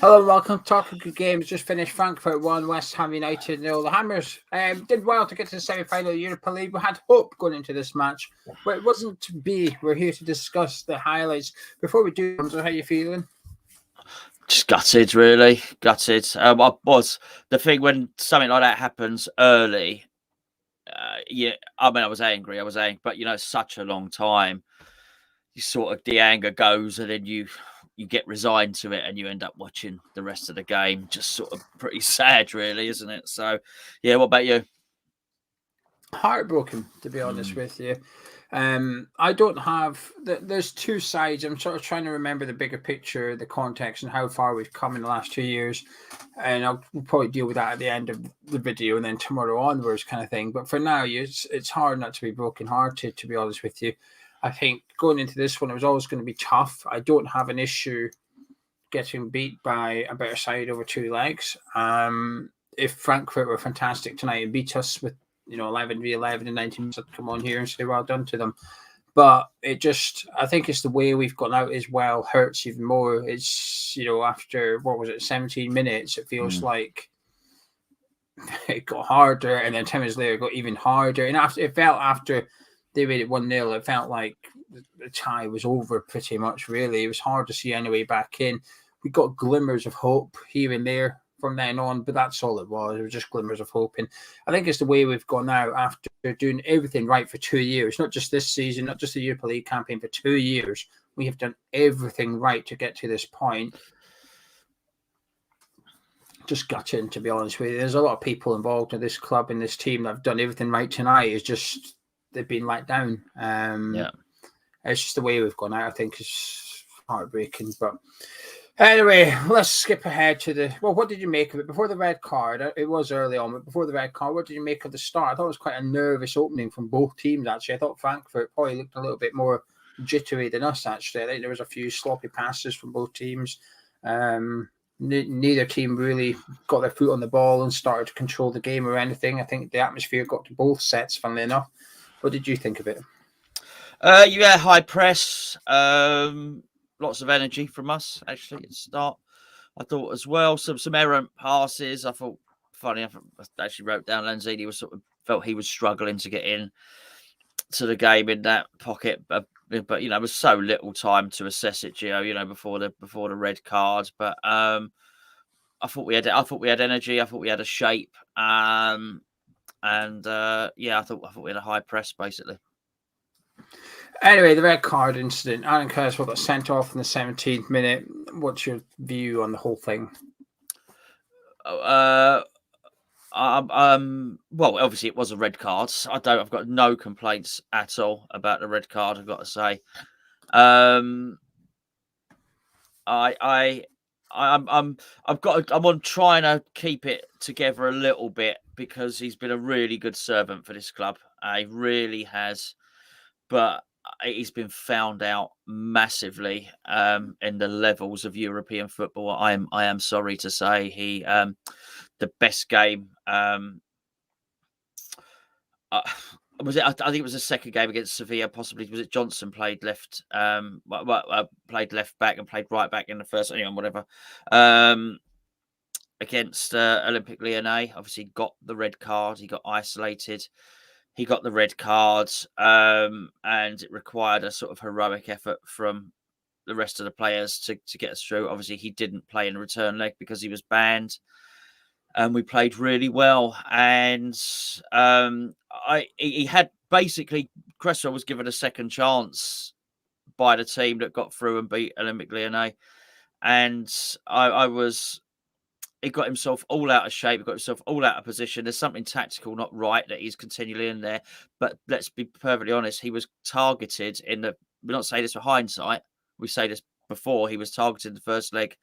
Hello and welcome to Talking Good Games. Just finished Frankfurt 1, West Ham United 0. The Hammers did well to get to the semi-final of the Europa League. We had hope going into this match, but it wasn't to be. We're here to discuss the highlights. Before we do, Gonzo, how are you feeling? Just gutted, really. Gutted. I was the thing when something like that happens early. Yeah, I mean, I was angry, but it's such a long time. You sort of the anger goes, and then you get resigned to it, and you end up watching the rest of the game. Just sort of pretty sad, really, isn't it? So, yeah. What about you? Heartbroken, to be honest with you. I don't have. There's two sides. I'm sort of trying to remember the bigger picture, the context, and how far we've come in the last 2 years. And I'll probably deal with that at the end of the video, and then tomorrow onwards, kind of thing. But for now, it's hard not to be brokenhearted, to be honest with you. I think going into this one, it was always going to be tough. I don't have an issue getting beat by a better side over two legs. If Frankfurt were fantastic tonight and beat us with 11v11 in 90 minutes, I'd come on here and say well done to them. But I think it's the way we've gone out as well hurts even more. It's, after, 17 minutes, it feels like it got harder, and then 10 minutes later it got even harder. And after they made it 1-0, it felt like the tie was over pretty much, really. It was hard to see any way back in. We got glimmers of hope here and there from then on, but that's all it was. It was just glimmers of hope. And I think it's the way we've gone now after doing everything right for 2 years, not just this season, not just the Europa League campaign, for 2 years. We have done everything right to get to this point. Just gutting, to be honest with you. There's a lot of people involved in this club and this team that have done everything right tonight. It's just they've been let down. It's just the way we've gone out. I think it's heartbreaking. But anyway, let's skip ahead to what did you make of it before the red card? It was early on, but before the red card, what did you make of the start? I thought it was quite a nervous opening from both teams, actually. I thought Frankfurt probably looked a little bit more jittery than us, actually. I think there was a few sloppy passes from both teams. Neither team really got their foot on the ball and started to control the game or anything. I think the atmosphere got to both sets, funnily enough. What did you think of it? High press. Lots of energy from us, actually, at the start. I thought as well, some errant passes. I thought, funny enough, I actually wrote down Lanzini felt he was struggling to get in to the game in that pocket. But it was so little time to assess it, Geo, before the red card. But I thought we had energy. I thought we had a shape. I thought we had a high press, basically. Anyway, the red card incident. Aaron Cresswell got sent off in the 17th minute. What's your view on the whole thing? Well, obviously it was a red card. I've got no complaints at all about the red card, I've got to say. I'm on trying to keep it together a little bit because he's been a really good servant for this club. He really has. But he's been found out massively in the levels of European football. I am sorry to say he the best game was it? I think it was the second game against Sevilla. Possibly was it Johnson played left played left back and played right back in the first. Whatever. Against Olympique Lyonnais, obviously got the red card. He got isolated. He got the red card, and it required a sort of heroic effort from the rest of the players to get us through. Obviously, he didn't play in the return leg because he was banned, and we played really well. And he had basically Cresswell was given a second chance by the team that got through and beat Olympique Lyonnais, and he got himself all out of shape, got himself all out of position. There's something tactical not right that he's continually in there. But let's be perfectly honest, he was targeted we don't say this for hindsight, we say this before, he was targeted in the first leg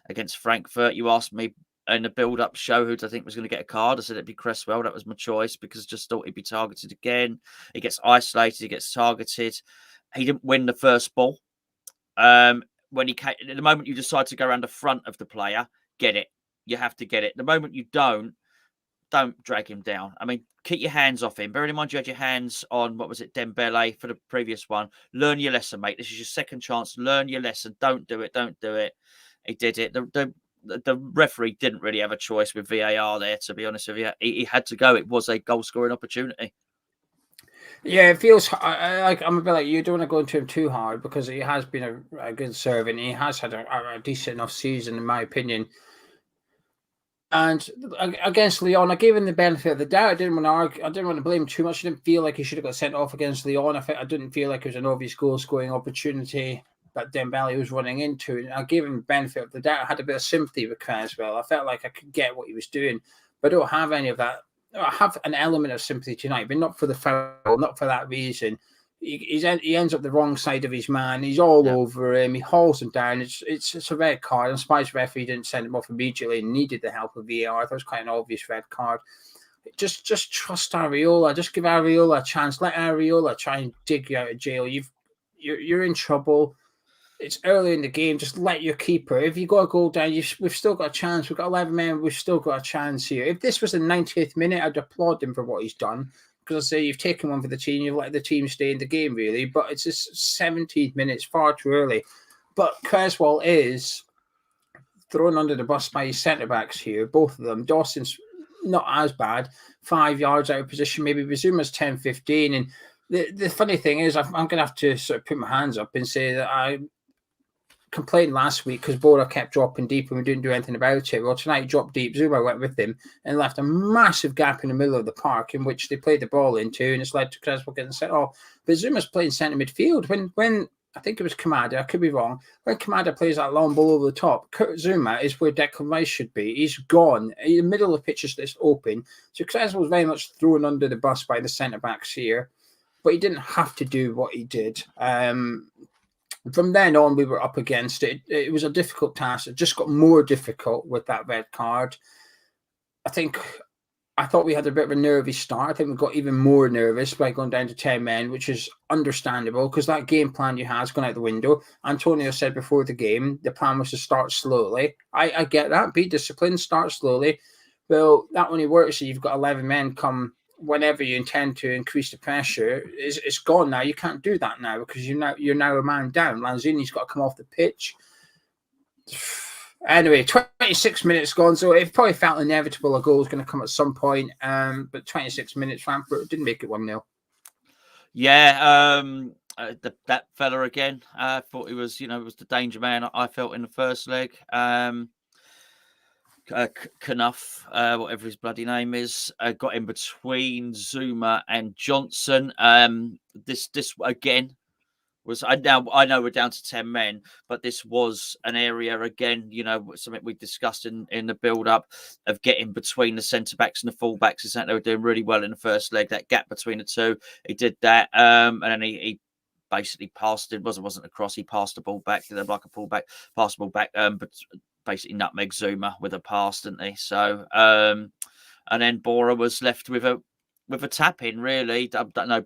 against Frankfurt. You asked me in the build-up show who I think was going to get a card. I said it'd be Cresswell. That was my choice because I just thought he'd be targeted again. He gets isolated, he gets targeted. He didn't win the first ball. When he came, at the moment you decide to go around the front of the player, get it. You have to get it. The moment you don't drag him down. I mean, keep your hands off him. Bearing in mind you had your hands on, Dembele for the previous one. Learn your lesson, mate. This is your second chance. Learn your lesson. Don't do it. He did it. the referee didn't really have a choice with VAR there, to be honest with you. He had to go. It was a goal-scoring opportunity. Yeah, it feels. I'm a bit like you. Don't want to go into him too hard because he has been a good servant. He has had a decent enough season, in my opinion. And against Lyon, I gave him the benefit of the doubt. I didn't want to argue. I didn't want to blame him too much. I didn't feel like he should have got sent off against Lyon. I didn't feel like it was an obvious goal-scoring opportunity that Dembele was running into. And I gave him the benefit of the doubt. I had a bit of sympathy with Cresswell. I felt like I could get what he was doing, but I don't have any of that. I have an element of sympathy tonight, but not for the foul, not for that reason. He ends up the wrong side of his man. He's all over him. He hauls him down. It's a red card. I'm surprised the referee didn't send him off immediately and needed the help of VAR. I thought it was quite an obvious red card. Just trust Areola. Just give Areola a chance. Let Areola try and dig you out of jail. You're in trouble. It's early in the game. Just let your keeper. If you got a goal down, we've still got a chance. We've got 11 men. We've still got a chance here. If this was the 90th minute, I'd applaud him for what he's done. Because I say you've taken one for the team. You've let the team stay in the game, really. But it's just 17 minutes, far too early. But Cresswell is thrown under the bus by his centre-backs here, both of them. Dawson's not as bad. 5 yards out of position. Maybe Bizuma's 10, 15. And the funny thing is, I'm going to have to sort of put my hands up and say that I complained last week because Bora kept dropping deep and we didn't do anything about it. Well, tonight he dropped deep. Zuma went with him and left a massive gap in the middle of the park in which they played the ball into, and it's led to Cresswell getting set off. But Zuma's playing centre midfield. When I think it was Kamada, I could be wrong. When Kamada plays that long ball over the top, Zuma is where Declan Rice should be. He's gone. In the middle of the pitch is open. So Cresswell was very much thrown under the bus by the centre backs here, but he didn't have to do what he did. From then on, we were up against it. It was a difficult task. It just got more difficult with that red card. I thought we had a bit of a nervy start. I think we got even more nervous by going down to 10 men, which is understandable because that game plan you had has gone out the window. Antonio said before the game, the plan was to start slowly. I get that. Be disciplined, start slowly. Well, that only works if you've got 11 men come whenever you intend to increase the pressure. It's gone now. You can't do that now because you're now a man down. Lanzini's got to come off the pitch. Anyway, 26 minutes gone, so it probably felt inevitable a goal was going to come at some point. But 26 minutes, Frankfurt didn't make it 1-0. Yeah, that fella again. I thought he was, was the danger man. I felt in the first leg. Knuff, whatever his bloody name is, got in between Zuma and Johnson. This again was I know we're down to 10 men, but this was an area again, something we discussed in the build-up of getting between the centre backs and the full backs. Is that they were doing really well in the first leg. That gap between the two, he did that, and then he basically passed it. Wasn't a cross. He passed the ball back. They're like a pullback, pass the ball back, but basically nutmeg Zuma with a pass, didn't they? So, and then Bora was left with a tap in. Really, don't know.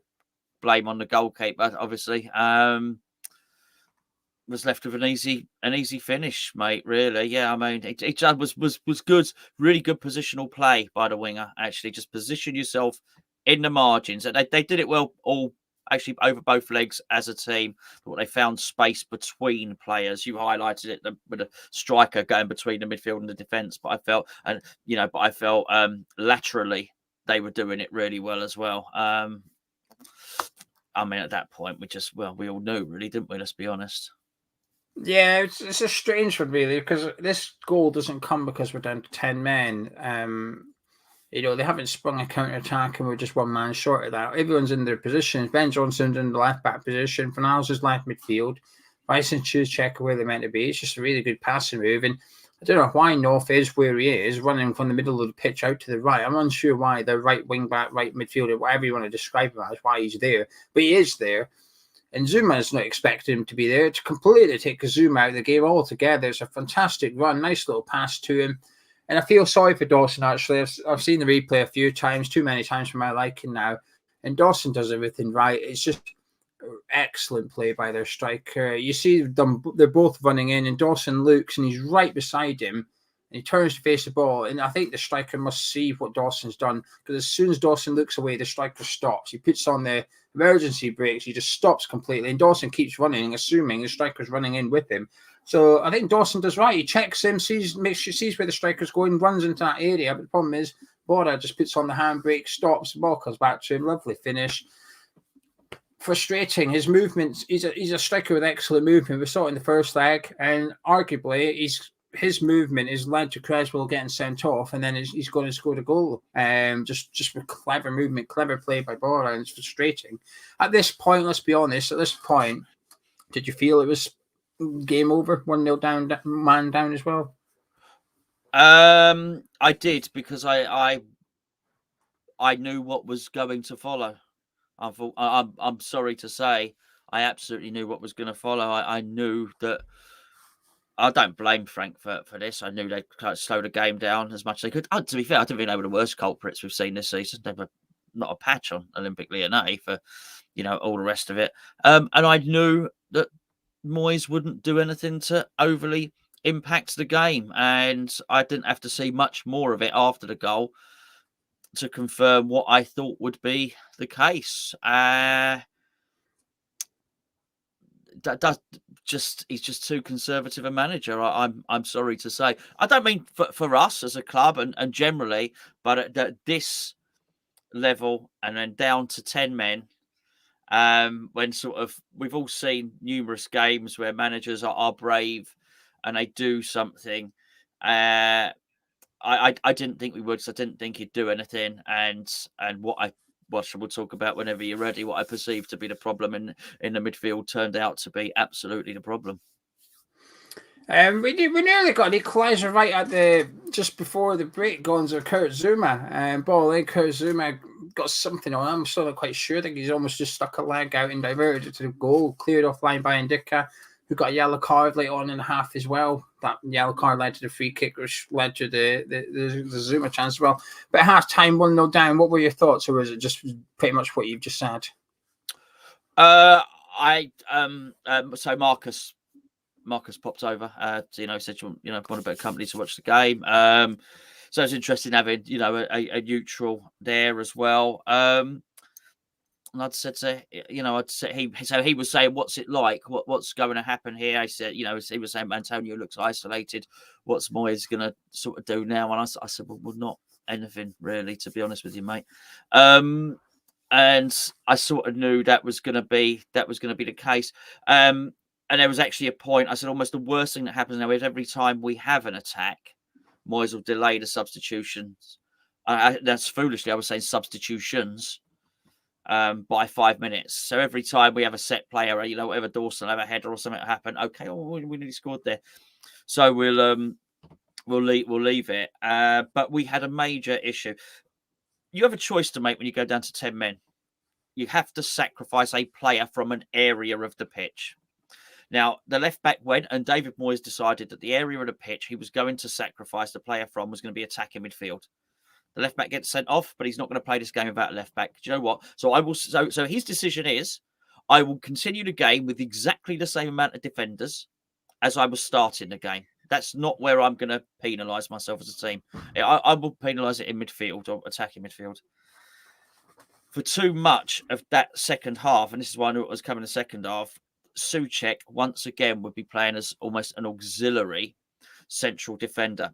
Blame on the goalkeeper, obviously. Was left with an easy finish, mate. Really, yeah. I mean, it was good, really good positional play by the winger. Actually, just position yourself in the margins, and they did it well all. Actually, over both legs as a team, but they found space between players. You highlighted it with a striker going between the midfield and the defence. But I felt, laterally they were doing it really well as well. I mean, at that point, we all knew, really, didn't we? Let's be honest. Yeah, it's a strange one, really, because this goal doesn't come because we're down to 10 men. They haven't sprung a counter-attack and we're just one man short of that. Everyone's in their positions. Ben Johnson's in the left-back position. Fanal's is left midfield. Rice and Chuzchek are where they're meant to be. It's just a really good passing move. And I don't know why North is where he is, running from the middle of the pitch out to the right. I'm unsure why the right wing-back, right midfielder, whatever you want to describe him as, why he's there. But he is there. And Zuma is not expecting him to be there. To completely take Zuma out of the game altogether. It's a fantastic run. Nice little pass to him. And I feel sorry for Dawson, actually. I've seen the replay a few times, too many times for my liking now. And Dawson does everything right. It's just excellent play by their striker. You see them, they're both running in, and Dawson looks, and he's right beside him. And he turns to face the ball. And I think the striker must see what Dawson's done. Because as soon as Dawson looks away, the striker stops. He puts on the emergency brakes. He just stops completely. And Dawson keeps running, assuming the striker's running in with him. So I think Dawson does right. He checks him, sees where the striker's going, runs into that area. But the problem is, Bora just puts on the handbrake, stops, the ball comes back to him. Lovely finish. Frustrating. His movements. He's a striker with excellent movement. We saw it in the first leg, and arguably his movement has led to Cresswell getting sent off, and then he's going to score the goal. Just with clever movement, clever play by Bora, and it's frustrating. At this point, let's be honest. At this point, did you feel it was game over, 1-0 down, man down as well? I did, because I knew what was going to follow. I'm sorry to say, I absolutely knew what was going to follow. I knew that. I don't blame Frankfurt for this. I knew they'd slow the game down as much as they could. To be fair, I don't think they were the worst culprits we've seen this season. They were not a patch on Olympique Lyonnais for, all the rest of it. And I knew that Moyes wouldn't do anything to overly impact the game. And I didn't have to see much more of it after the goal to confirm what I thought would be the case. He's just too conservative a manager. I'm sorry to say. I don't mean for us as a club and generally, but at this level and then down to 10 men. When sort of we've all seen numerous games where managers are brave and they do something. I didn't think we would, so I didn't think he'd do anything. And what we'll talk about whenever you're ready, what I perceived to be the problem in the midfield turned out to be absolutely the problem. We nearly got an equaliser right at just before the break. Gonzo, Kurt Zuma, ball in. Kurt Zuma got something on. I'm still not quite sure. I think he's almost just stuck a leg out and diverted it to the goal, cleared offline by Ndicka, who got a yellow card later on in the half as well. That yellow card led to the free kick, which led to the Zuma chance as well. But at half time, 1-0 down. What were your thoughts, or was it just pretty much what you've just said? So Marcus popped over. Said you want a bit of company to watch the game. So it's interesting having a neutral there as well. And I'd said he was saying, what's it like? What's going to happen here? I said, he was saying Antonio looks isolated. What's Moyes going to sort of do now? And I said, well, not anything really, to be honest with you, mate. And I sort of knew that was going to be the case. And there was actually a point. I said almost the worst thing that happens now is every time we have an attack, Moyes will delay the substitutions. That's foolishly, I was saying substitutions. By 5 minutes. So every time we have a set player, whatever Dawson have a header or something happen, okay, we nearly scored there. So we'll leave it. But we had a major issue. You have a choice to make when you go down to 10 men. You have to sacrifice a player from an area of the pitch. Now, the left back went, and David Moyes decided that the area of the pitch he was going to sacrifice the player from was going to be attacking midfield. The left back gets sent off, but he's not going to play this game without a left back. Do you know what? So his decision is, I will continue the game with exactly the same amount of defenders as I was starting the game. That's not where I'm going to penalise myself as a team. I will penalise it in midfield or attacking midfield. For too much of that second half, and this is why I knew it was coming the second half, Souček once again would be playing as almost an auxiliary central defender.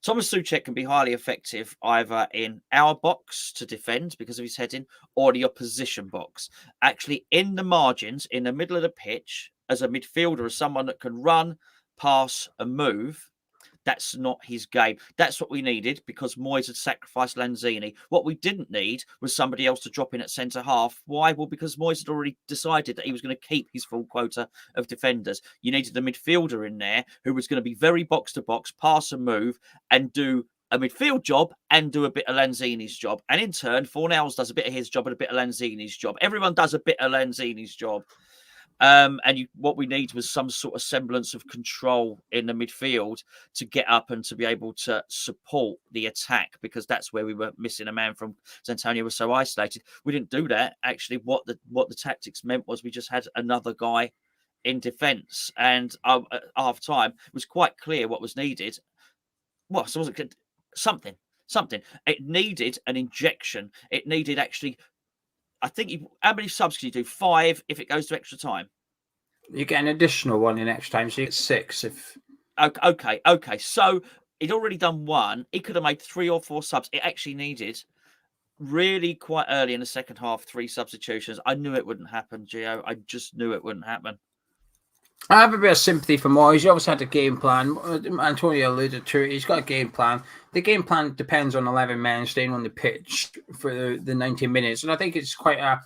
Thomas Souček can be highly effective either in our box to defend because of his heading or the opposition box. Actually, in the margins, in the middle of the pitch, as a midfielder, as someone that can run, pass and move, that's not his game. That's what we needed because Moyes had sacrificed Lanzini. What we didn't need was somebody else to drop in at centre half. Why? Well, because Moyes had already decided that he was going to keep his full quota of defenders. You needed a midfielder in there who was going to be very box-to-box, pass and move, and do a midfield job and do a bit of Lanzini's job. And in turn, Fornals does a bit of his job and a bit of Lanzini's job. Everyone does a bit of Lanzini's job. What we need was some sort of semblance of control in the midfield to get up and to be able to support the attack because that's where we were missing a man from. Antonio was so isolated. We didn't do that. Actually, what the tactics meant was we just had another guy in defence. And at half time, it was quite clear what was needed. Well, so was it something? It needed an injection. It needed actually. I think how many subs can you do? 5 if it goes to extra time. You get an additional one the next time, so you get 6. If Okay. So he'd already done 1. He could have made 3 or 4 subs. It actually needed really quite early in the second half 3 substitutions. I knew it wouldn't happen, Gio. I just knew it wouldn't happen. I have a bit of sympathy for Moyes. He obviously had a game plan. Antonio alluded to it. He's got a game plan. The game plan depends on 11 men staying on the pitch for the 90 minutes. And I think it's quite a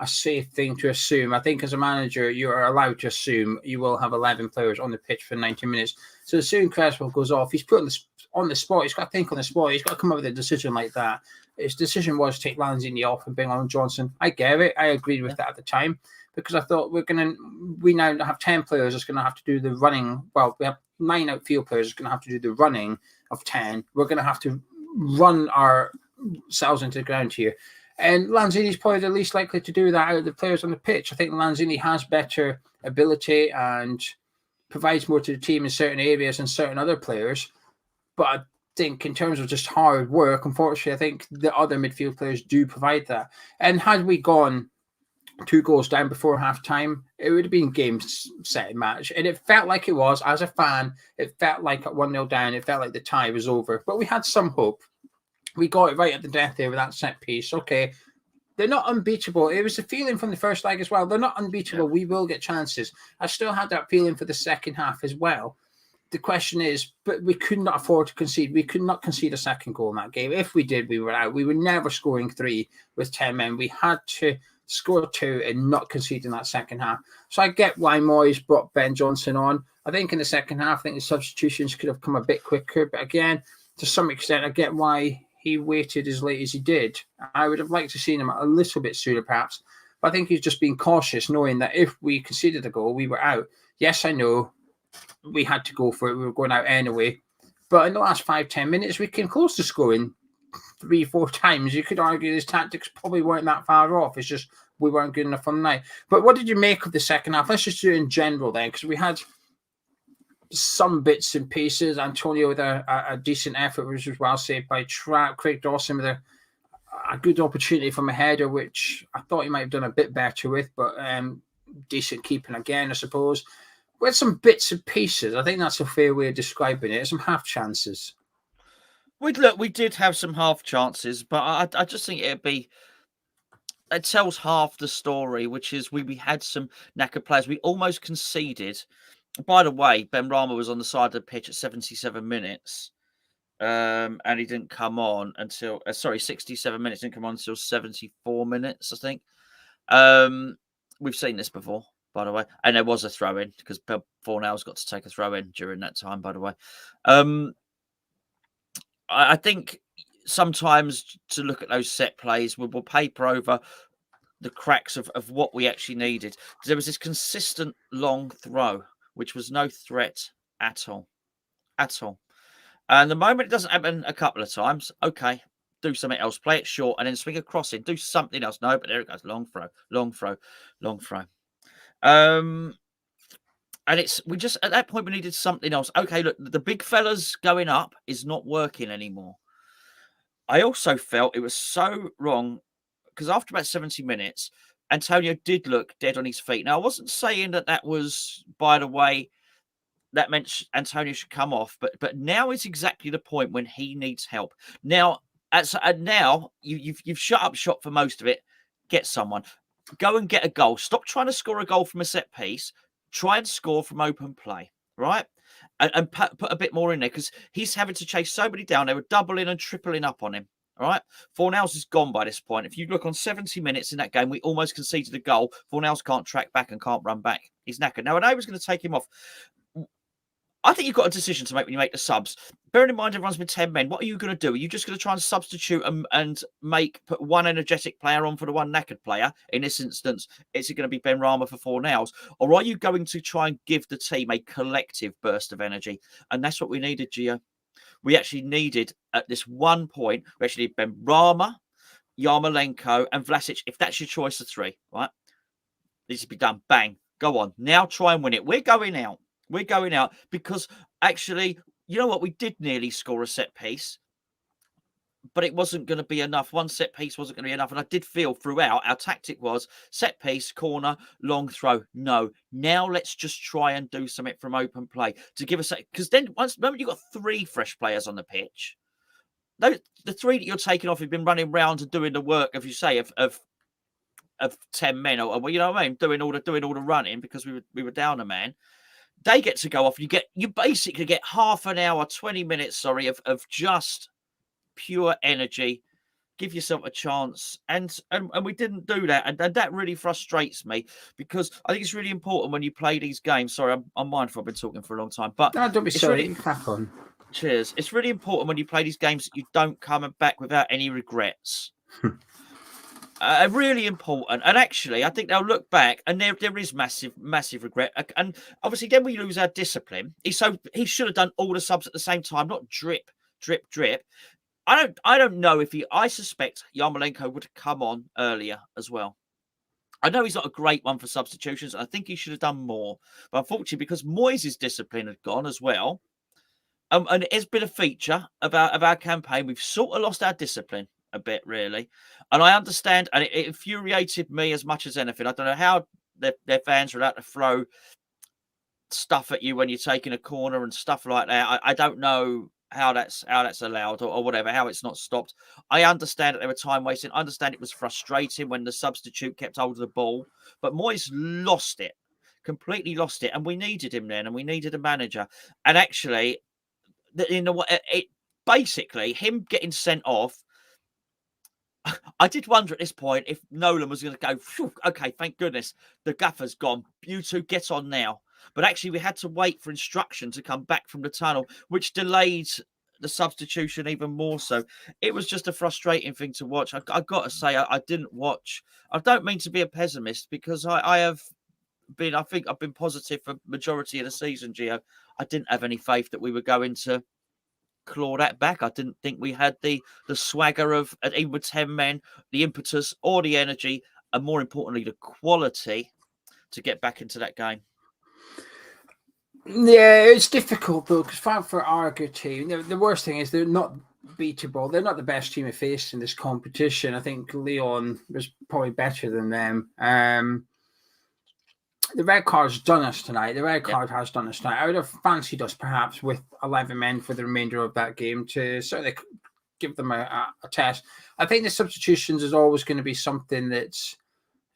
safe thing to assume. I think as a manager, you are allowed to assume you will have 11 players on the pitch for 90 minutes. So as soon as Cresswell goes off, he's put on the spot. He's got to think on the spot. He's got to come up with a decision like that. His decision was to take Lanzini off and bring on Johnson. I get it. I agreed with that at the time, because I thought we now have 10 players that's going to have to do the running. Well, we have 9 outfield players that's going to have to do the running of 10. We're going to have to run ourselves into the ground here. And Lanzini's probably the least likely to do that out of the players on the pitch. I think Lanzini has better ability and provides more to the team in certain areas than certain other players. But I think in terms of just hard work, unfortunately, I think the other midfield players do provide that. And had we gone 2 goals down before half-time, it would have been game, set, match. And it felt like it was. As a fan, it felt like at 1-0 down, it felt like the tie was over. But we had some hope. We got it right at the death there with that set piece. Okay, they're not unbeatable. It was a feeling from the first leg as well. They're not unbeatable. Yeah. We will get chances. I still had that feeling for the second half as well. The question is, but we could not afford to concede. We could not concede a second goal in that game. If we did, we were out. We were never scoring 3 with 10 men. We had to score 2 and not concede in that second half. So I get why Moyes brought Ben Johnson on. I think in the second half, I think the substitutions could have come a bit quicker. But again, to some extent, I get why he waited as late as he did. I would have liked to see him a little bit sooner, perhaps. But I think he's just being cautious, knowing that if we conceded a goal, we were out. Yes, I know we had to go for it. We were going out anyway. But in the last 5-10 minutes, we came close to scoring 3-4 times. You could argue his tactics probably weren't that far off. It's just we weren't good enough on the night. But what did you make of the second half? Let's just do it in general then, because we had some bits and pieces. Antonio with a decent effort, which was well saved by Trapp. Craig Dawson with a good opportunity from a header, which I thought he might have done a bit better with, but decent keeping again, I suppose. We had some bits and pieces. I think that's a fair way of describing it. Some half chances. We did have some half chances, but I just think it tells half the story, which is we had some knackered players. We almost conceded. By the way, Ben Rama was on the side of the pitch at 77 minutes, and he didn't come on until 67 minutes. Didn't come on until 74 minutes, I think. We've seen this before, by the way, and there was a throw in because Fornell's got to take a throw in during that time. By the way, I think sometimes to look at those set plays, we'll paper over the cracks of what we actually needed. There was this consistent long throw, which was no threat at all. And the moment it doesn't happen a couple of times, okay, do something else, play it short, and then swing a cross in, do something else. No, but there it goes, long throw. And we just, at that point, we needed something else. Okay, look, the big fellas going up is not working anymore. I also felt it was so wrong because after about 70 minutes, Antonio did look dead on his feet. Now, I wasn't saying that was, by the way, that meant Antonio should come off, but now is exactly the point when he needs help. Now, now you've shut up shop for most of it. Get someone. Go and get a goal. Stop trying to score a goal from a set piece. Try and score from open play, right? And put a bit more in there because he's having to chase somebody down. They were doubling and tripling up on him. All right. Fornells is gone by this point. If you look on 70 minutes in that game, we almost conceded a goal. Fornells can't track back and can't run back. He's knackered. Now, I know he was going to take him off. I think you've got a decision to make when you make the subs. Bearing in mind everyone's been 10 men, what are you going to do? Are you just going to try and substitute and put one energetic player on for the one knackered player? In this instance, is it going to be Ben Rama for Fornells? Or are you going to try and give the team a collective burst of energy? And that's what we needed, Gio. We actually needed, at this one point, we actually need Ben Rama, Yarmolenko, and Vlasic. If that's your choice of 3, right? Needs to be done. Bang. Go on. Now try and win it. We're going out. Because actually, you know what? We did nearly score a set piece. but it wasn't going to be enough. One set piece wasn't going to be enough. And I did feel throughout our tactic was set piece, corner, long throw. No, now let's just try and do something from open play to give us, because then the moment you've got 3 fresh players on the pitch, the 3 that you're taking off have been running round and doing the work, as you say, of 10 men, or you know what I mean, doing all the running because we were down a man. They get to go off. You basically get half an hour, 20 minutes, of just pure energy. Give yourself a chance, and we didn't do that, and that really frustrates me, because I think it's really important when you play these games. Sorry, I'm mindful I've been talking for a long time, but No, don't be it's sorry. really, crack on. cheers. It's really important when you play these games that you don't come back without any regrets. Really important, and actually, I think they'll look back, and there is massive regret, and obviously, then we lose our discipline. He should have done all the subs at the same time, not drip. I don't know if I suspect Yarmolenko would have come on earlier as well. I know he's not a great one for substitutions. I think he should have done more. But unfortunately, because Moyes' discipline had gone as well, and it has been a feature of our campaign, we've sort of lost our discipline a bit, really. And I understand, and it infuriated me as much as anything. I don't know how their fans are allowed to throw stuff at you when you're taking a corner and stuff like that. I don't know how that's allowed or whatever, how it's not stopped. I understand that they were time wasting. I understand it was frustrating when the substitute kept hold of the ball, but Moyes completely lost it, and we needed him then, and we needed a manager. And actually, basically him getting sent off, I did wonder at this point if Nolan was going to go, okay, thank goodness, the gaffer's gone. You two get on now. But actually, we had to wait for instruction to come back from the tunnel, which delayed the substitution even more so. It was just a frustrating thing to watch. I've got to say, I didn't watch. I don't mean to be a pessimist, because I think I've been positive for majority of the season, Geo. I didn't have any faith that we were going to claw that back. I didn't think we had the swagger of, even with 10 men, the impetus or the energy, and more importantly, the quality to get back into that game. Yeah, it's difficult, though, because Frankfurt are a good team. The worst thing is they're not beatable. They're not the best team we faced in this competition. I think Lyon was probably better than them. The red card's done us tonight. The red card has done us tonight. I would have fancied us perhaps with 11 men for the remainder of that game to certainly give them a test. I think the substitutions is always going to be something that's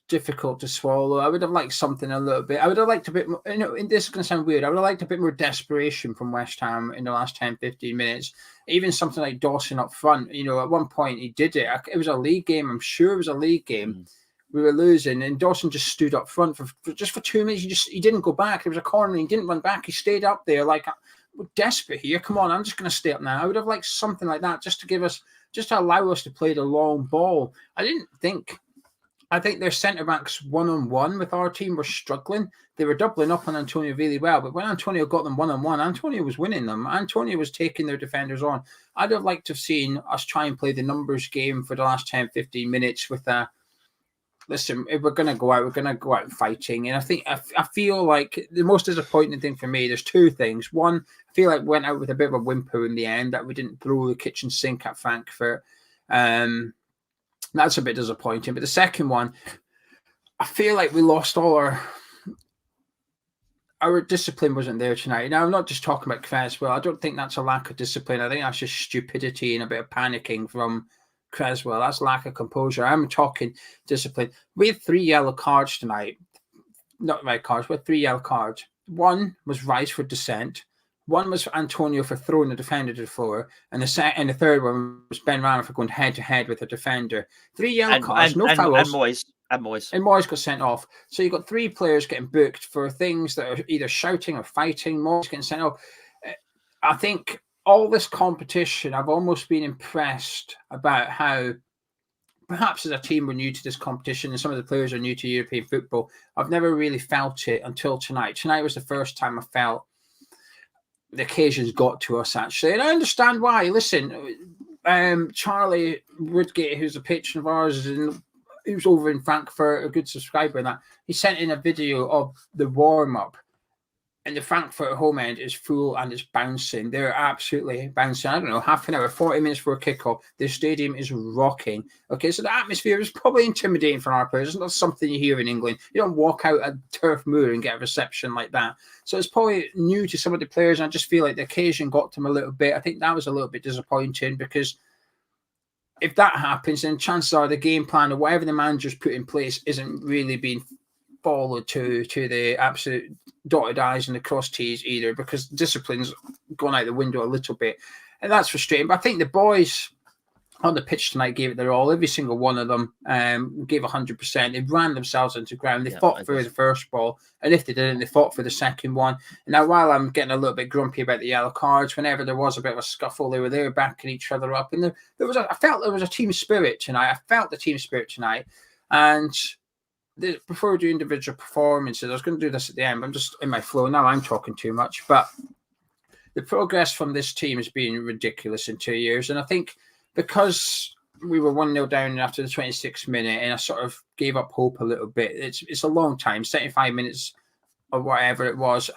difficult to swallow. I would have liked something a little bit. I would have liked a bit more, this is going to sound weird. I would have liked a bit more desperation from West Ham in the last 10, 15 minutes. Even something like Dawson up front. At one point he did it. It was a league game. I'm sure it was a league game. We were losing, and Dawson just stood up front for 2 minutes. He didn't go back. There was a corner, and he didn't run back. He stayed up there like, we're desperate here. Come on, I'm just going to stay up now. I would have liked something like that just to allow us to play the long ball. I think their centre-backs one-on-one with our team were struggling. They were doubling up on Antonio really well, but when Antonio got them one-on-one, Antonio was winning them. Antonio was taking their defenders on. I'd have liked to have seen us try and play the numbers game for the last 10, 15 minutes with listen, if we're going to go out fighting. And I feel like the most disappointing thing for me, there's 2 things. One, I feel like we went out with a bit of a whimper in the end, that we didn't throw the kitchen sink at Frankfurt. That's a bit disappointing. But the second one, I feel like we lost all our discipline wasn't there tonight. Now, I'm not just talking about Cresswell. I don't think that's a lack of discipline. I think that's just stupidity and a bit of panicking from Cresswell. That's lack of composure. I'm talking discipline. We had 3 yellow cards tonight. Not red cards, we had 3 yellow cards. One was Rice for dissent. One was Antonio for throwing the defender to the floor, and the third one was Ben Rama for going head to head with a defender. 3 yellow cards, no fouls. And Moyes got sent off. So you've got 3 players getting booked for things that are either shouting or fighting. Moyes getting sent off. I think all this competition, I've almost been impressed about how, perhaps as a team, we're new to this competition and some of the players are new to European football. I've never really felt it until tonight. Tonight was the first time I felt the occasions got to us, actually. And I understand why. Listen, Charlie Woodgate, who's a patron of ours, he was over in Frankfurt, a good subscriber, and that he sent in a video of the warm-up. And the Frankfurt home end is full and it's bouncing. They're absolutely bouncing. I don't know, half an hour, 40 minutes before kickoff. The stadium is rocking. Okay, so the atmosphere is probably intimidating for our players. It's not something you hear in England. You don't walk out at Turf Moor and get a reception like that. So it's probably new to some of the players. And I just feel like the occasion got them a little bit. I think that was a little bit disappointing because if that happens, then chances are the game plan or whatever the manager's put in place isn't really being followed to the absolute dotted I's and the cross T's either, because discipline's gone out the window a little bit. And that's frustrating. But I think the boys on the pitch tonight gave it their all. Every single one of them gave 100%. They ran themselves into the ground. They fought for the first ball. And if they didn't, they fought for the second one. And now, while I'm getting a little bit grumpy about the yellow cards, whenever there was a bit of a scuffle, they were there backing each other up. And I felt there was a team spirit tonight. I felt the team spirit tonight. And before we do individual performances, I was going to do this at the end, but I'm just in my flow. Now I'm talking too much. But the progress from this team has been ridiculous in 2 years. And I think because we were 1-0 down after the 26th minute and I sort of gave up hope a little bit. It's a long time, 75 minutes or whatever it was,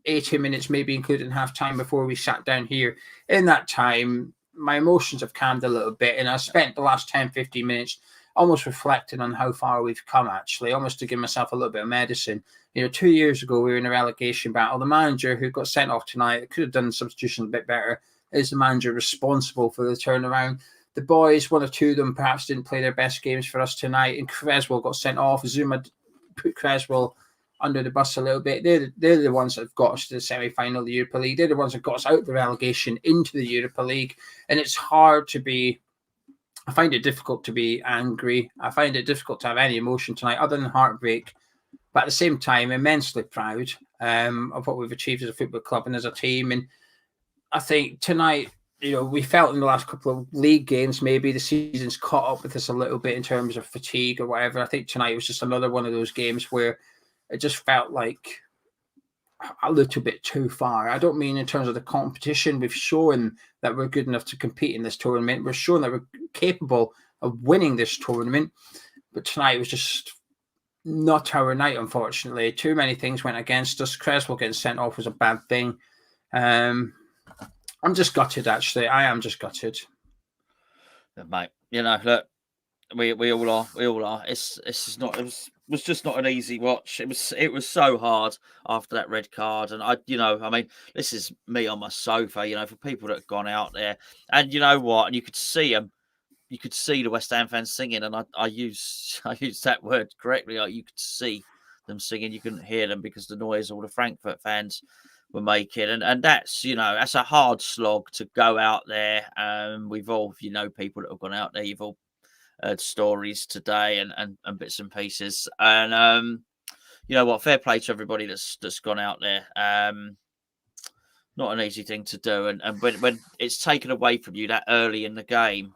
80 minutes maybe including half time before we sat down here. In that time, my emotions have calmed a little bit and I spent the last 10, 15 minutes almost reflecting on how far we've come, actually, almost to give myself a little bit of medicine. 2 years ago, we were in a relegation battle. The manager who got sent off tonight, could have done the substitution a bit better, is the manager responsible for the turnaround. The boys, one or two of them perhaps didn't play their best games for us tonight, and Cresswell got sent off. Zuma put Cresswell under the bus a little bit. They're the ones that have got us to the semi-final of the Europa League. They're the ones that got us out of the relegation into the Europa League. And it's hard to be... I find it difficult to be angry. I find it difficult to have any emotion tonight other than heartbreak. But at the same time, immensely proud of what we've achieved as a football club and as a team. And I think tonight, we felt in the last couple of league games, maybe the season's caught up with us a little bit in terms of fatigue or whatever. I think tonight was just another one of those games where it just felt like a little bit too far. I don't mean in terms of the competition. We've shown that we're good enough to compete in this tournament. We're showing that we're capable of winning this tournament. But tonight was just not our night, unfortunately. Too many things went against us. Cresswell getting sent off was a bad thing. I'm just gutted, actually. I am just gutted. Mate, look, we all are. We all are. It's not... It was just not an easy watch. It was so hard after that red card. And I mean, this is me on my sofa, for people that have gone out there. And you know what? And you could see them. You could see the West Ham fans singing. And I use that word correctly. Like, you could see them singing. You couldn't hear them because the noise all the Frankfurt fans were making. And that's, that's a hard slog to go out there. We've all, people that have gone out there. You've all stories today and bits and pieces, and you know what, fair play to everybody that's gone out there. Not an easy thing to do, and when it's taken away from you that early in the game,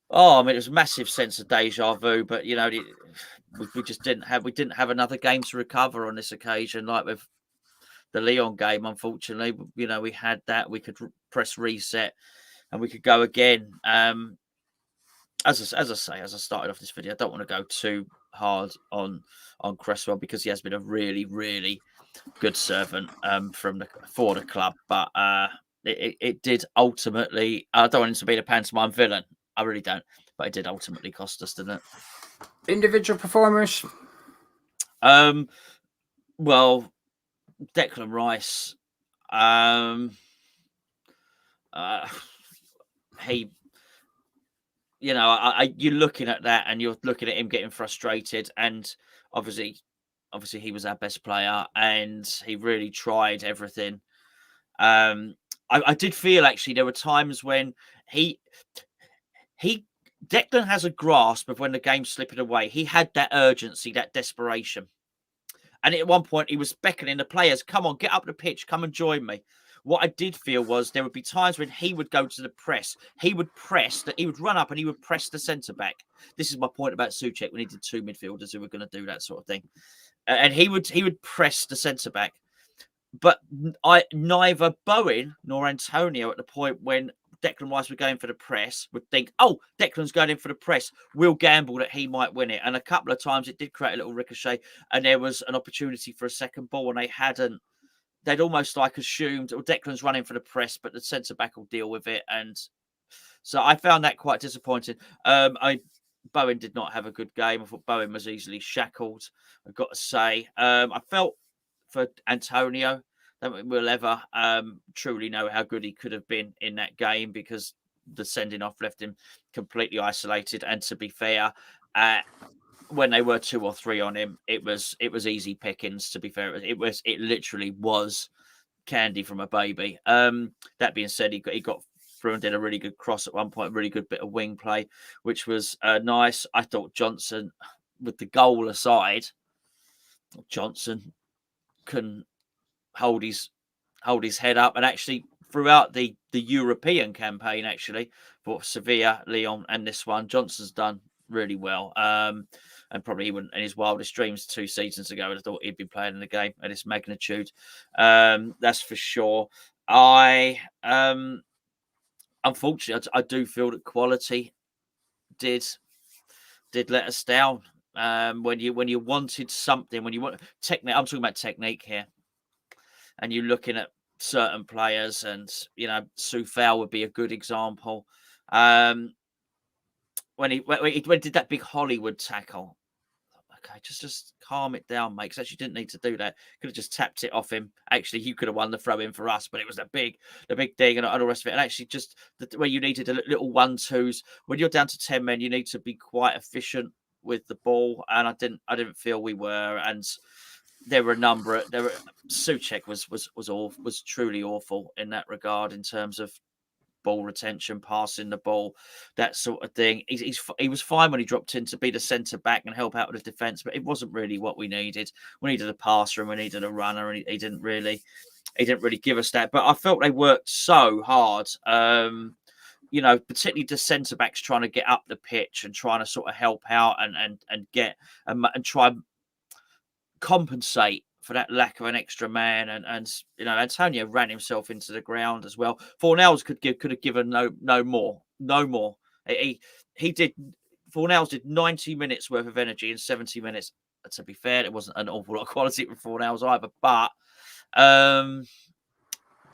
I mean, it was a massive sense of deja vu. But we just didn't have another game to recover on this occasion, like with the Lyon game. Unfortunately, we had that. We could press reset and we could go again. As I started off this video, I don't want to go too hard on Cresswell because he has been a really, really good servant for the club. But it did ultimately... I don't want him to be the pantomime villain. I really don't. But it did ultimately cost us, didn't it? Individual performers? Well, Declan Rice. He... you're looking at that and you're looking at him getting frustrated, and obviously he was our best player and he really tried everything. I did feel actually there were times when Declan has a grasp of when the game's slipping away. He had that urgency, that desperation. And at one point he was beckoning the players, come on, get up the pitch, come and join me. What I did feel was there would be times when he would go to the press. He would run up and he would press the centre-back. This is my point about Souček when he did two midfielders who were going to do that sort of thing. And he would press the centre-back. But neither Bowen nor Antonio at the point when Declan Rice were going for the press would think, oh, Declan's going in for the press. We'll gamble that he might win it. And a couple of times it did create a little ricochet and there was an opportunity for a second ball and they'd almost like assumed, or Declan's running for the press, but the centre-back will deal with it. And so I found that quite disappointing. Bowen did not have a good game. I thought Bowen was easily shackled, I've got to say. I felt for Antonio, that we'll ever truly know how good he could have been in that game because the sending off left him completely isolated. And to be fair, when they were 2 or 3 on him, it was easy pickings. To be fair, it literally was candy from a baby. That being said, he got through and did a really good cross at one point, really good bit of wing play, which was nice. I thought Johnson, with the goal aside, Johnson can hold his head up, and actually throughout the European campaign, actually for Sevilla, Lyon, and this one, Johnson's done really well. And probably he wouldn't in his wildest dreams 2 seasons ago I thought he'd be playing in the game at this magnitude. That's for sure. Unfortunately, I do feel that quality did let us down. When you wanted something, when you want technique, I'm talking about technique here, and you're looking at certain players, and Soufal would be a good example. When he did that big Hollywood tackle, okay, just calm it down, mate. Because actually, you didn't need to do that. Could have just tapped it off him. Actually, you could have won the throw in for us, but it was the big thing and all the rest of it. And actually, just where you needed a little 1-2s. When you're down to 10 men, you need to be quite efficient with the ball, and I didn't feel we were. And there were Souček was truly awful in that regard in terms of ball retention, passing the ball, that sort of thing. He was fine when he dropped in to be the centre back and help out with the defence, but it wasn't really what we needed. We needed a passer and we needed a runner, and he didn't really give us that. But I felt they worked so hard. Particularly the centre backs trying to get up the pitch and trying to sort of help out and get and try and compensate for that lack of an extra man. And Antonio ran himself into the ground as well. Fornells could have given no more. He did. Fornells did 90 minutes worth of energy in 70 minutes. To be fair, it wasn't an awful lot of quality from Fornells either, but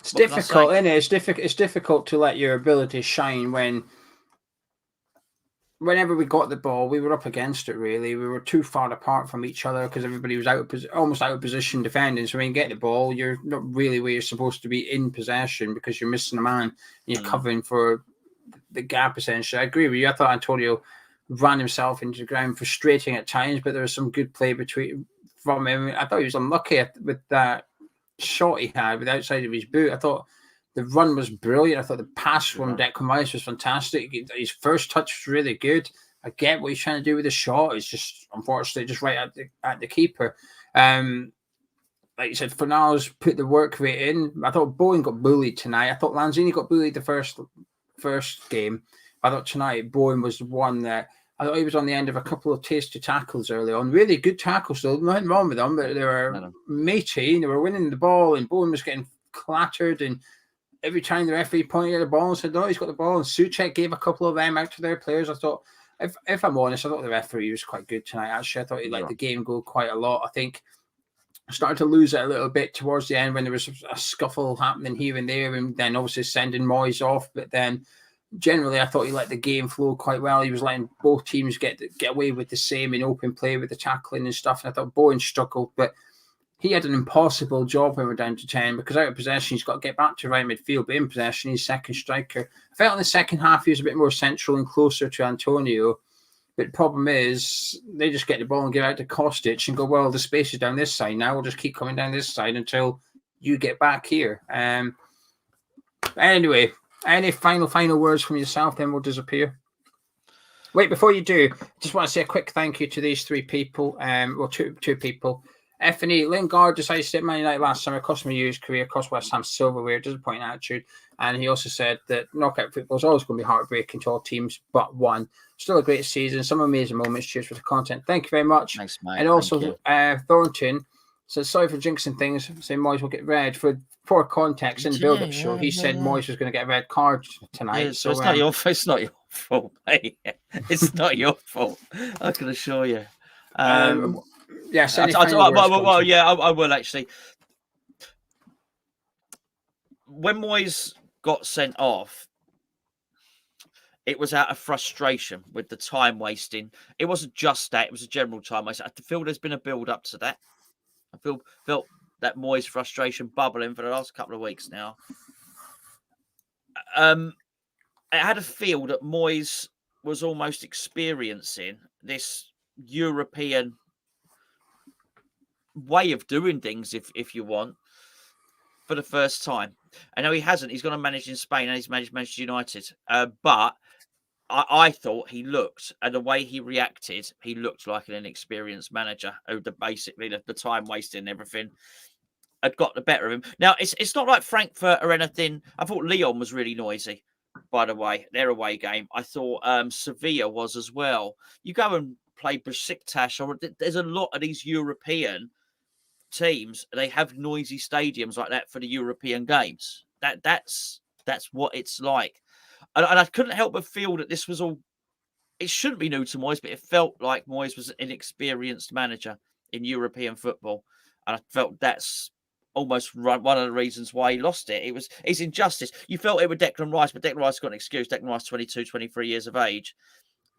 it's difficult, isn't it? It's difficult to let your ability shine whenever we got the ball, we were up against it, really. We were too far apart from each other because everybody was almost out of position defending. So when you get the ball, you're not really where you're supposed to be in possession because you're missing a man and you're covering for the gap, essentially. I agree with you. I thought Antonio ran himself into the ground, frustrating at times, but there was some good play from him. I thought he was unlucky with that shot he had with the outside of his boot. I thought the run was brilliant. I thought the pass from Declan Rice was fantastic. His first touch was really good. I get what he's trying to do with the shot. It's just, unfortunately, just right at the keeper. Like you said, Fornals put the work rate in. I thought Bowen got bullied tonight. I thought Lanzini got bullied the first game. I thought tonight Bowen was the one that I thought he was on the end of a couple of tasty tackles early on. Really good tackles, though. Nothing wrong with them, but they were matey. They were winning the ball, and Bowen was getting clattered. And every time the referee pointed at the ball and said, "No, he's got the ball," and Souček gave a couple of them out to their players. I thought, if I'm honest, I thought the referee was quite good tonight. Actually, I thought he let the game go quite a lot. I think I started to lose it a little bit towards the end when there was a scuffle happening here and there, and then obviously sending Moyes off. But then generally, I thought he let the game flow quite well. He was letting both teams get away with the same in open play with the tackling and stuff. And I thought Bowen struggled, but he had an impossible job when we're down to 10 because out of possession, he's got to get back to right midfield, but in possession, he's second striker. I felt in the second half, he was a bit more central and closer to Antonio. But the problem is, they just get the ball and give out to Kostic and go, well, the space is down this side now. We'll just keep coming down this side until you get back here. Anyway, any final words from yourself, then we'll disappear. Wait, before you do, just want to say a quick thank you to these 3 people. Two people. F&E, Lingard decided to stay at Man United last summer, cost me his career, cost West Ham silverware, disappointing attitude. And he also said that knockout football is always going to be heartbreaking to all teams but one. Still a great season, some amazing moments. Cheers for the content. Thank you very much. Thanks, mate. And also, Thornton, So sorry for jinxing things. Saying Moyes will get red for poor context in the build-up show. He said Moyes was going to get a red card tonight. Yeah, so it's not your fault, mate. It's not your fault. I can assure you. Yes. I will actually. When Moyes got sent off, it was out of frustration with the time wasting. It wasn't just that; it was a general time waste. I feel there's been a build up to that. I felt that Moyes frustration bubbling for the last couple of weeks now. I had a feel that Moyes was almost experiencing this European way of doing things, if you want, for the first time. I know he hasn't. He's going to manage in Spain and he's managed Manchester United. But I thought he looked, and the way he reacted, he looked like an inexperienced manager who the time wasting and everything had got the better of him. Now, it's not like Frankfurt or anything. I thought Lyon was really noisy, by the way, their away game. I thought Sevilla was as well. You go and play Besiktas, or there's a lot of these European teams, they have noisy stadiums like that for the European games. That's what it's like. And I couldn't help but feel that this was all, it shouldn't be new to Moyes, but it felt like Moyes was an inexperienced manager in European football. And I felt that's almost one of the reasons why he lost it. It's injustice. You felt it with Declan Rice, but Declan Rice got an excuse. Declan Rice, 22, 23 years of age.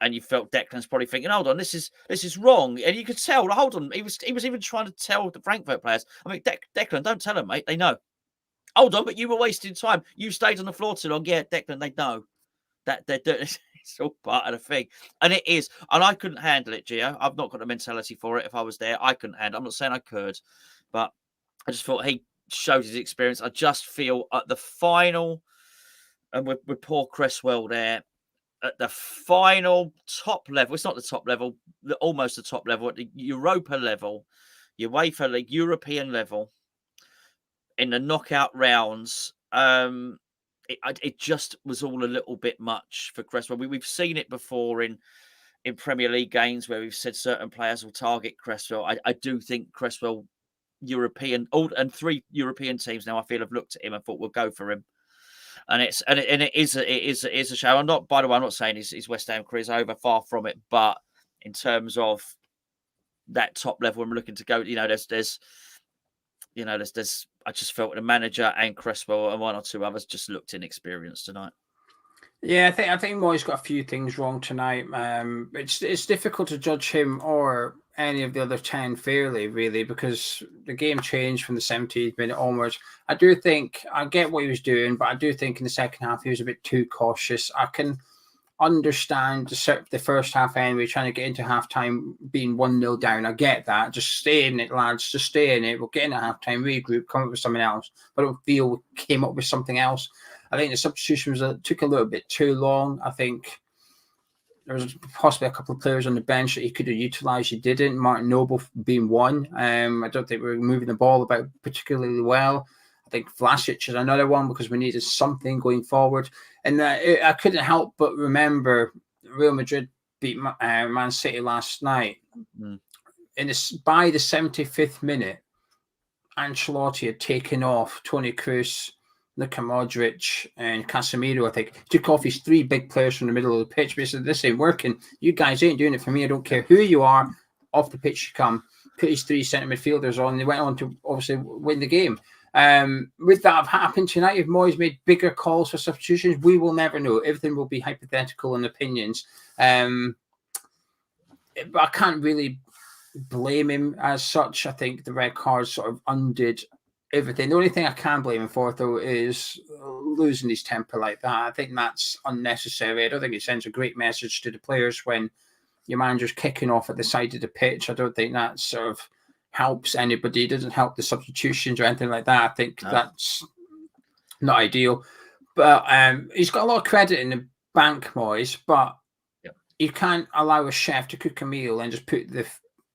And you felt Declan's probably thinking, hold on, this is wrong. And you could tell, hold on, he was even trying to tell the Frankfurt players. I mean, Declan, don't tell them, mate. They know. Hold on, but you were wasting time. You stayed on the floor too long. Yeah, Declan, they know that they're doing it. It's all part of the thing. And it is. And I couldn't handle it, Gio. I've not got the mentality for it. If I was there, I couldn't handle it. I'm not saying I could, but I just thought he showed his experience. I just feel at the final, and with poor Cresswell there, at the final top level, it's not the top level, almost the top level, at the Europa level, UEFA League, European level, in the knockout rounds, it just was all a little bit much for Cresswell. We've seen it before in Premier League games where we've said certain players will target Cresswell. I do think Cresswell, European, and 3 European teams now I feel have looked at him and thought we'll go for him. And it is a show. I'm not, by the way, I'm not saying his West Ham career is over, far from it. But in terms of that top level, I'm looking to go. There's I just felt the manager and Cresswell and 1 or 2 others just looked inexperienced tonight. Yeah, I think Moyes got a few things wrong tonight. It's difficult to judge him or any of the other 10 fairly, really, because the game changed from the 70th minute onwards. I do think I get what he was doing, but I do think in the second half he was a bit too cautious. I can understand the first half anyway, trying to get into halftime being 1-0 down. I get that. Just stay in it, lads. Just stay in it. We'll get in at halftime, regroup, come up with something else. But I don't feel we came up with something else. I think the substitution took a little bit too long. I think there was possibly a couple of players on the bench that he could have utilised. He didn't. Martin Noble being one. I don't think we were moving the ball about particularly well. I think Vlasic is another one because we needed something going forward. And I couldn't help but remember Real Madrid beat Man City last night. Mm. By the 75th minute, Ancelotti had taken off Toni Kroos, Luka Modric, and Casemiro. I think took off his 3 big players from the middle of the pitch. But he said, "This ain't working. You guys ain't doing it for me. I don't care who you are. Off the pitch you come." Put his 3 centre midfielders on. They went on to obviously win the game. Would that have happened tonight if Moyes made bigger calls for substitutions? We will never know. Everything will be hypothetical and opinions. But I can't really blame him as such. I think the red card sort of undid everything. The only thing I can blame him for, though, is losing his temper like that. I think that's unnecessary. I don't think it sends a great message to the players when your manager's kicking off at the side of the pitch. I don't think that sort of helps anybody. It doesn't help the substitutions or anything like that. I think that's not ideal. But he's got a lot of credit in the bank, Moyes, but you can't allow a chef to cook a meal and just put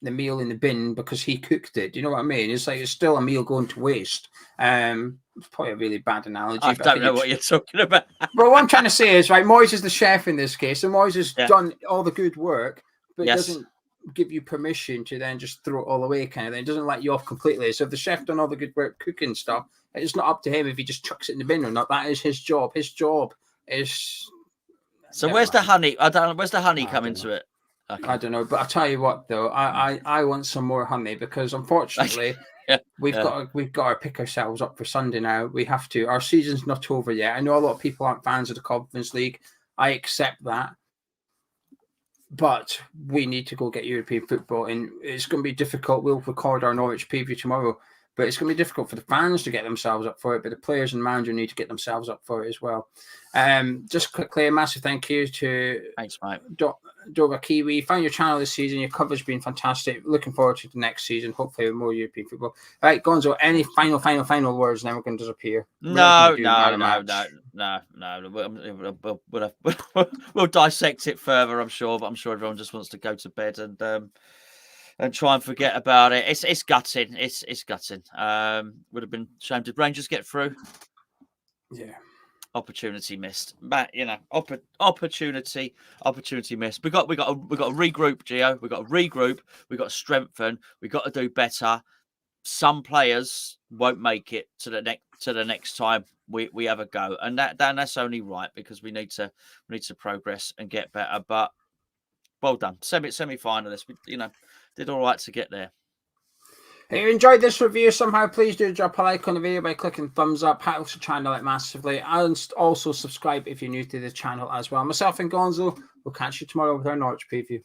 the meal in the bin because he cooked it. Do you know what I mean? It's like it's still a meal going to waste. It's probably a really bad analogy. I don't know what you're talking about. But what I'm trying to say is, right, Moyes is the chef in this case, and Moyes has done all the good work, but doesn't give you permission to then just throw it all away, kind of thing. It doesn't let you off completely. So if the chef done all the good work cooking stuff, it's not up to him if he just chucks it in the bin or not. That is his job. His job is. So where's the honey? I don't know. Where's the honey come into it? Okay. I don't know, but I'll tell you what though, I want some more honey because unfortunately we've got to pick ourselves up for Sunday now. We have to. Our season's not over yet. I know a lot of people aren't fans of the Conference League. I accept that. But we need to go get European football, and it's going to be difficult. We'll record our Norwich preview tomorrow, but it's going to be difficult for the fans to get themselves up for it, but the players and manager need to get themselves up for it as well. Just quickly, a massive thank you to Dora Kiwi. Found your channel this season. Your coverage has been fantastic. Looking forward to the next season, hopefully with more European football. All right, Gonzo, any final words, and then we're going to disappear. No. We'll dissect it further, I'm sure, but I'm sure everyone just wants to go to bed and try and forget about it. It's gutting. It's gutting. Would have been a shame. Did Rangers get through? Yeah. Opportunity missed. But opportunity missed. We got to regroup, Geo. We got to regroup. We got to strengthen. We got to do better. Some players won't make it to the next time we have a go, and that's only right because we need to progress and get better. But well done, semi-finalists. We did all right to get there. If you enjoyed this review somehow, please do drop a like on the video by clicking thumbs up. Helps the channel out massively. And also subscribe if you're new to the channel as well. Myself and Gonzo will catch you tomorrow with our Norwich preview.